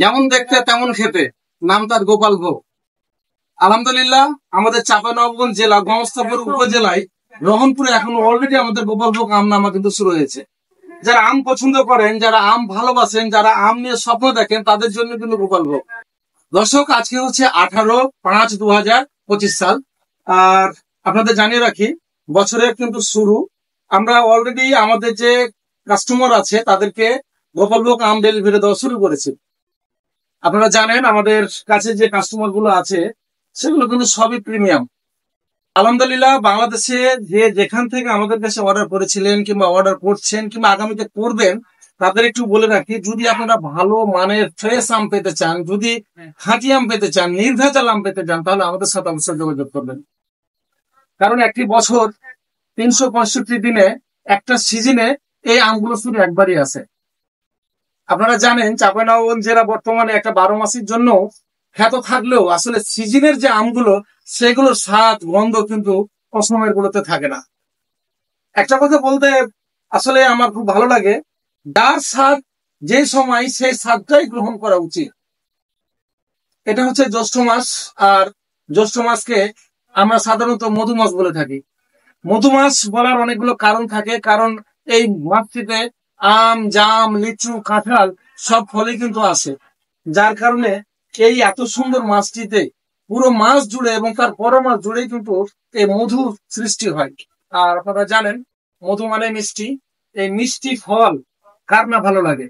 যেমন দেখতে তেমন খেতে, নাম তার গোপাল ভোগ। আলহামদুলিল্লাহ, আমাদের চাঁপাইনবাবগঞ্জ জেলা গঙ্গোত্সবপুর উপজেলায় রহনপুরে এখন অলরেডি আমাদের গোপাল ভোগ আম নামা কিন্তু শুরু হয়েছে। যারা আম পছন্দ করেন, যারা আম ভালোবাসেন, যারা আম নিয়ে স্বপ্ন দেখেন, তাদের জন্য কিন্তু গোপাল ভোগ। দর্শক, আজকে হচ্ছে 18/5/2025 সাল। আর আপনাদের জানিয়ে রাখি, বছরের কিন্তু শুরু। আমরা অলরেডি আমাদের যে কাস্টমার আছে তাদেরকে গোপাল ভোগ আম ডেলিভারি দেওয়া শুরু করেছি। আপনারা জানেন আমাদের কাছে যে কাস্টমার গুলো আছে সেগুলো কিন্তু সবই প্রিমিয়াম। আলহামদুলিল্লাহ, বাংলাদেশে যে যেখান থেকে আমাদের কাছে অর্ডার করেছিলেন কিংবা অর্ডার করছেন কিংবা আগামীতে করবেন, তাদের একটু বলে রাখি, যদি আপনারা ভালো মানের ফ্রেশ আম পেতে চান, যদি খাঁটি আম পেতে চান, নির্ভেজাল আম পেতে চান, তাহলে আমাদের সাথে অবশ্যই যোগাযোগ করবেন। কারণ একটি বছর 365 দিনে একটা সিজনে এই আমগুলো শুধু একবারই আসে। আপনারা জানেন চাঁপাইনবাবগঞ্জ জেলা বর্তমানে একটা 12 মাসের জন্য খ্যাত থাকলেও আসলে সিজনের যে আমগুলো সেগুলোর স্বাদ গন্ধ কিন্তু অসময়ের গুলোতে থাকে না। একটা কথা বলতে আসলে আমার খুব ভালো লাগে, যার স্বাদ যে সময় সেই স্বাদটাই গ্রহণ করা উচিত। এটা হচ্ছে জ্যৈষ্ঠ মাস। আর জ্যৈষ্ঠ মাসকে আমরা সাধারণত মধু মাস বলে থাকি। মধু মাস বলার অনেকগুলো কারণ থাকে, কারণ এই মাসটিতে আম, জাম, লিচু, কাঁঠাল সব ফলই কিন্তু আসে। যার কারণে এই এত সুন্দর মাছটিতে পুরো মাস জুড়ে এবং তার পরের মাস জুড়েই কিন্তু এই মধু সৃষ্টি হয়। আর আপনারা জানেন মধু মানে মিষ্টি। এই মিষ্টি ফল কার না ভালো লাগে।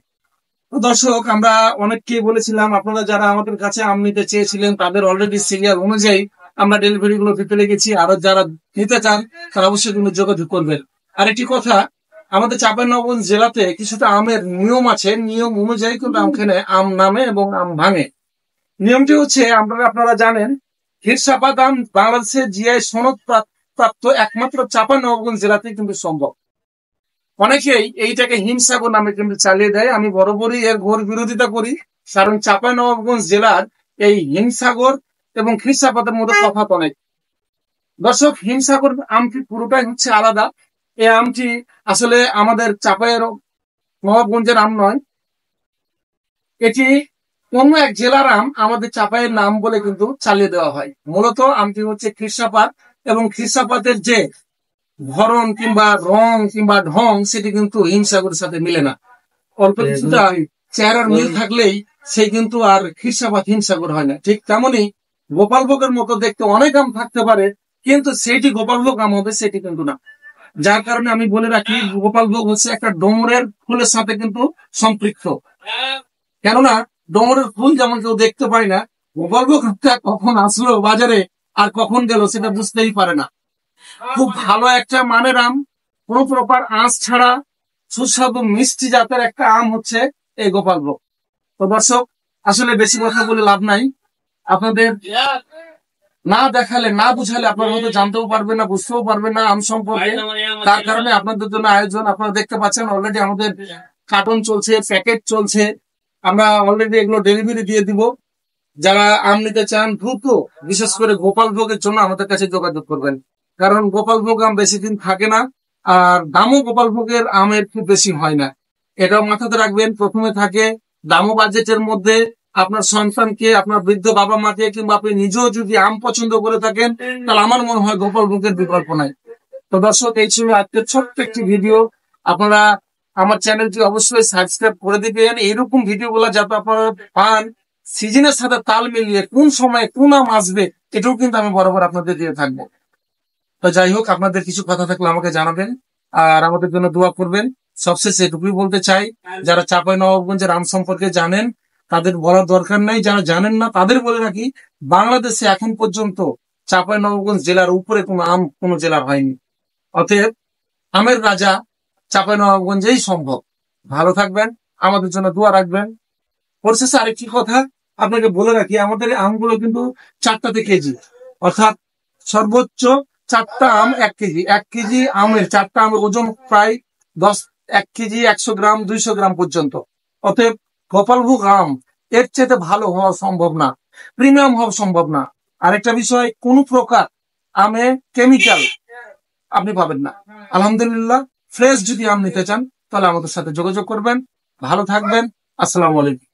তো দর্শক, আমরা অনেককে বলেছিলাম, আপনারা যারা আমাদের কাছে আম নিতে চেয়েছিলেন তাদের অলরেডি সিরিয়াল অনুযায়ী আমরা ডেলিভারি গুলো দিতে লেগেছি। আরো যারা নিতে চান তারা অবশ্যই কিন্তু যোগাযোগ করবেন। আর একটি কথা, আমাদের চাঁপাইনবাবগঞ্জ জেলাতে কিছুটা আমের নিয়ম আছে, নিয়ম অনুযায়ী কিন্তু আমখানে আম নামে এবং আম ভাঙে। নিয়মটি হচ্ছে, আপনারা জানেন ক্ষীরসাপাত আম বাংলাদেশের জিআই সনদ প্রাপ্ত একমাত্র চাঁপাইনবাবগঞ্জ জেলাতে কিন্তু সম্ভব। অনেকেই এইটাকে হিমসাগর নামে কিন্তু চালিয়ে দেয়। আমি বরাবরই এর ঘোর বিরোধিতা করি, কারণ চাঁপাইনবাবগঞ্জ জেলার এই হিমসাগর এবং ক্ষীরসাপাতের মধ্যে তফাৎ অনেক। দর্শক, হিমসাগর আমটি পুরোটাই হচ্ছে আলাদা। এই আমটি আসলে আমাদের চাঁপাইয়ের নবাবগঞ্জের আম নয়, এটি কোন এক জেলার আম আমাদের চাঁপাইয়ের নাম বলে কিন্তু চালিয়ে দেওয়া হয়। মূলত আমটি হচ্ছে ক্ষীরসাপাত, এবং ক্ষীরসাপাতের যে ধরন কিংবা রং কিংবা ঢং সেটি কিন্তু হিমসাগরের সাথে মিলে না। অল্প কিছুটা চেহারার মিল থাকলেই সে কিন্তু আর ক্ষীরসাপাত হিমসাগর হয় না। ঠিক তেমনি গোপালভোগের মতো দেখতে অনেক আম থাকতে পারে, কিন্তু সেটি গোপালভোগ আম হবে সেটি কিন্তু না। যার কারণে আমি বলে রাখি, গোপালভোগ হচ্ছে একটা ডোমরের ফুলের সাথে কিন্তু সম্পৃক্ত। কেননা ডোমরের ফুল যেমন কেউ দেখতে পায় না, গোপালভোগ কখন আসলো বাজারে আর কখন গেল সেটা বুঝতেই পারে না। খুব ভালো একটা মানের আম, কোন প্রকার আঁশ ছাড়া সুস্বাদু মিষ্টি জাতের একটা আম হচ্ছে এই গোপালভোগ। তো দর্শক, আসলে বেশি কথা বলে লাভ নাই। আপনাদের না দেখালে না বুঝালে আপনারা হয়তো জানতেও পারবেন না, বুঝতেও পারবেন না আম সম্পর্কে। তার কারণে আপনাদের জন্য আয়োজন। আপনারা দেখতে পাচ্ছেন অলরেডি আমাদের কার্টন চলছে, প্যাকেট চলছে। আমরা অলরেডি এগুলো ডেলিভারি দিয়ে দিব। যারা আম নিতে চান দ্রুত, বিশেষ করে গোপালভোগের জন্য আমাদের কাছে যোগাযোগ করবেন। কারণ গোপালভোগ আম বেশি দিন থাকে না, আর দামও গোপালভোগের আমের খুব বেশি হয় না। এটাও মাথাতে রাখবেন। প্রথমে থাকে দামও বাজেটের মধ্যে। আপনার সন্তানকে, আপনার বৃদ্ধ বাবা মাকে কিংবা আপনি নিজেও যদি আম পছন্দ করে থাকেন, তাহলে আমার মনে হয় গোপালভোগের বিকল্প নাই। তো দর্শক, এই ছিল আজকের ছোট্ট একটি ভিডিও। আপনারা আমার চ্যানেলটি অবশ্যই সাবস্ক্রাইব করে দিবেন। এইরকম ভিডিও গুলা যাতে আপনারা পান, সিজনের সাথে তাল মিলিয়ে কোন সময় কোন আম আসবে এটাও কিন্তু আমি বরাবর আপনাদের দিয়ে থাকবো। তো যাই হোক, আপনাদের কিছু কথা থাকলে আমাকে জানাবেন আর আমাদের জন্য দোয়া করবেন। সবশেষে এটুকুই বলতে চাই, যারা চাঁপাইনবাবগঞ্জের আম সম্পর্কে জানেন তাদের বলার দরকার নাই, যারা জানেন না তাদের বলে রাখি, বাংলাদেশে এখন পর্যন্ত চাঁপাইনবাবগঞ্জ জেলার উপরে কোনো আম কোনো জেলার হয়নি। অতএব আমের রাজা চাঁপাইনবাবগঞ্জেই সম্ভব। ভালো থাকবেন, আমাদের জন্য দোয়া রাখবেন। পরিশেষে আরেকটি কথা আপনাকে বলে রাখি, আমাদের আমগুলো কিন্তু 4টাতে কেজি, অর্থাৎ সর্বোচ্চ 4টা আম 1 কেজি। 1 কেজি আমের 4টা আমের ওজন প্রায় 1 কেজি 100 গ্রাম 200 গ্রাম পর্যন্ত। অতএব গোপালভোগ আম এর চেয়ে ভালো হওয়া সম্ভব না, প্রিমিয়াম হওয়া সম্ভব না। আরেকটা বিষয়, কোন প্রকার আমে কেমিক্যাল আপনি পাবেন না। আলহামদুলিল্লাহ, ফ্রেশ যদি আম নিতে চান তাহলে আমাদের সাথে যোগাযোগ করবেন। ভালো থাকবেন। আসসালামু আলাইকুম।